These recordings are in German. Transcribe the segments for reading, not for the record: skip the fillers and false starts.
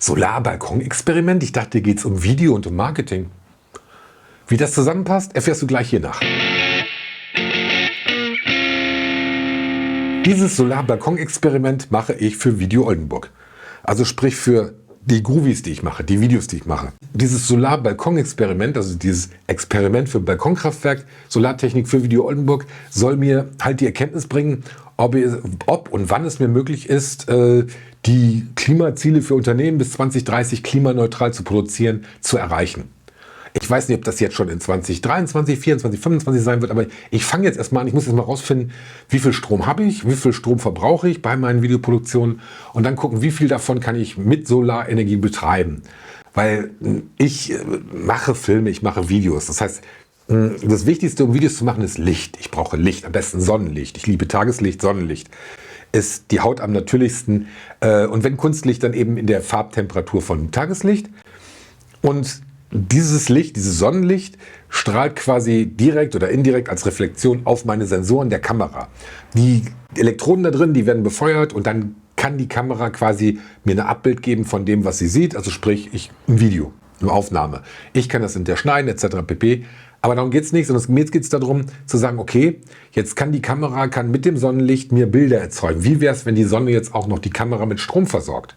Solarbalkon-Experiment? Ich dachte, hier geht es um Video und um Marketing. Wie das zusammenpasst, erfährst du gleich hier nach. Dieses Solarbalkon-Experiment mache ich für Video Oldenburg. Also sprich für die Groovies, die ich mache, die Videos, die ich mache. Dieses Solarbalkon-Experiment, also dieses Experiment für Balkonkraftwerk, Solartechnik für Video Oldenburg, soll mir halt die Erkenntnis bringen, ob und wann es mir möglich ist, die Klimaziele für Unternehmen bis 2030 klimaneutral zu produzieren, zu erreichen. Ich weiß nicht, ob das jetzt schon in 2023, 2024, 2025 sein wird, aber ich fange jetzt erstmal an. Ich muss jetzt mal rausfinden, wie viel Strom habe ich, wie viel Strom verbrauche ich bei meinen Videoproduktionen und dann gucken, wie viel davon kann ich mit Solarenergie betreiben. Weil ich mache Filme, ich mache Videos. Das heißt, das Wichtigste, um Videos zu machen, ist Licht. Ich brauche Licht, am besten Sonnenlicht. Ich liebe Tageslicht, Sonnenlicht ist die Haut am natürlichsten. Und wenn Kunstlicht, dann eben in der Farbtemperatur von Tageslicht. Und dieses Licht, dieses Sonnenlicht, strahlt quasi direkt oder indirekt als Reflexion auf meine Sensoren der Kamera. Die Elektroden da drin, die werden befeuert und dann kann die Kamera quasi mir ein Abbild geben von dem, was sie sieht. Also sprich, ein Video, eine Aufnahme. Ich kann das hinterher schneiden etc. pp. Aber darum geht es nicht, sondern jetzt geht es darum zu sagen, okay, jetzt kann die Kamera mit dem Sonnenlicht mir Bilder erzeugen. Wie wäre es, wenn die Sonne jetzt auch noch die Kamera mit Strom versorgt?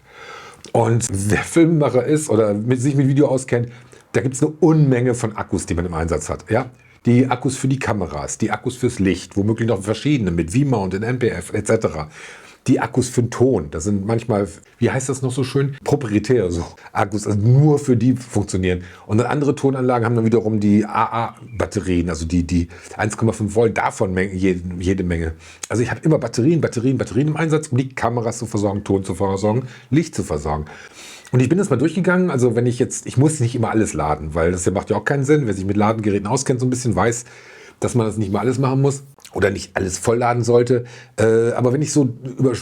Und wer Filmemacher ist oder sich mit Video auskennt, da gibt es eine Unmenge von Akkus, die man im Einsatz hat. Ja? Die Akkus für die Kameras, die Akkus fürs Licht, womöglich noch verschiedene mit V-Mount, in MPF etc. Die Akkus für den Ton, das sind manchmal, wie heißt das noch so schön, proprietäre so Akkus, also nur für die funktionieren. Und dann andere Tonanlagen haben dann wiederum die AA-Batterien, also die 1,5 Volt, davon jede Menge. Also ich habe immer Batterien im Einsatz, um die Kameras zu versorgen, Ton zu versorgen, Licht zu versorgen. Und ich bin das mal durchgegangen, also wenn ich muss nicht immer alles laden, weil das macht ja auch keinen Sinn. Wer sich mit Ladegeräten auskennt, so ein bisschen weiß, dass man das nicht mal alles machen muss oder nicht alles vollladen sollte. Aber wenn ich so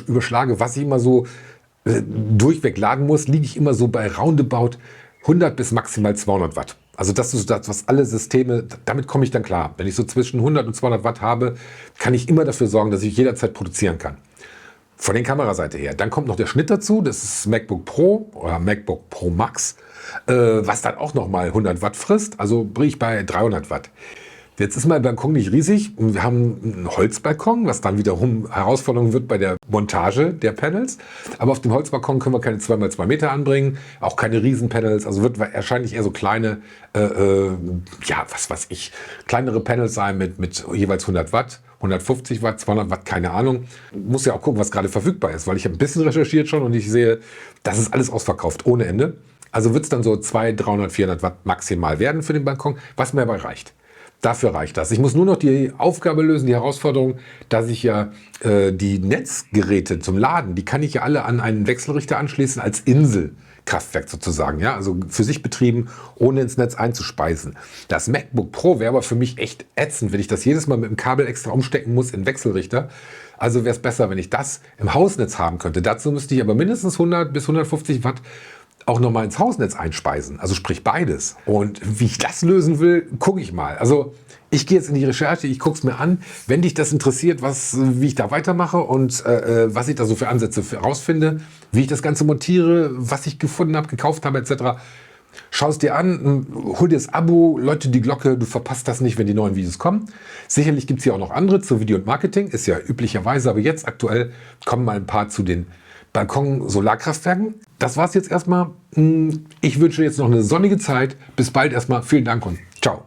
überschlage, was ich immer so durchweg laden muss, liege ich immer so bei roundabout 100 bis maximal 200 Watt. Also das ist das, was alle Systeme, damit komme ich dann klar. Wenn ich so zwischen 100 und 200 Watt habe, kann ich immer dafür sorgen, dass ich jederzeit produzieren kann. Von der Kameraseite her. Dann kommt noch der Schnitt dazu, das ist MacBook Pro oder MacBook Pro Max, was dann auch nochmal 100 Watt frisst, also bin ich bei 300 Watt. Jetzt ist mein Balkon nicht riesig, wir haben einen Holzbalkon, was dann wiederum Herausforderung wird bei der Montage der Panels, aber auf dem Holzbalkon können wir keine 2x2 Meter anbringen, auch keine Riesenpanels, also wird wahrscheinlich eher so kleine, kleinere Panels sein mit jeweils 100 Watt. 150 Watt, 200 Watt, keine Ahnung. Muss ja auch gucken, was gerade verfügbar ist, weil ich habe ein bisschen recherchiert schon und ich sehe, das ist alles ausverkauft, ohne Ende. Also wird es dann so 200, 300, 400 Watt maximal werden für den Balkon, was mir aber reicht. Dafür reicht das. Ich muss nur noch die Aufgabe lösen, die Herausforderung, dass ich ja die Netzgeräte zum Laden, die kann ich ja alle an einen Wechselrichter anschließen als Inselkraftwerk sozusagen, ja, also für sich betrieben, ohne ins Netz einzuspeisen. Das MacBook Pro wäre aber für mich echt ätzend, wenn ich das jedes Mal mit dem Kabel extra umstecken muss in Wechselrichter. Also wäre es besser, wenn ich das im Hausnetz haben könnte. Dazu müsste ich aber mindestens 100 bis 150 Watt auch nochmal ins Hausnetz einspeisen, also sprich beides. Und wie ich das lösen will, gucke ich mal. Also ich gehe jetzt in die Recherche, ich gucke es mir an. Wenn dich das interessiert, wie ich da weitermache und was ich da so für Ansätze herausfinde, wie ich das Ganze montiere, was ich gefunden habe, gekauft habe etc., schau es dir an, hol dir das Abo, läute die Glocke, du verpasst das nicht, wenn die neuen Videos kommen. Sicherlich gibt es hier auch noch andere zu Video und Marketing, ist ja üblicherweise, aber jetzt aktuell kommen mal ein paar zu den Balkon-Solarkraftwerken. Das war's jetzt erstmal. Ich wünsche jetzt noch eine sonnige Zeit. Bis bald erstmal. Vielen Dank und ciao.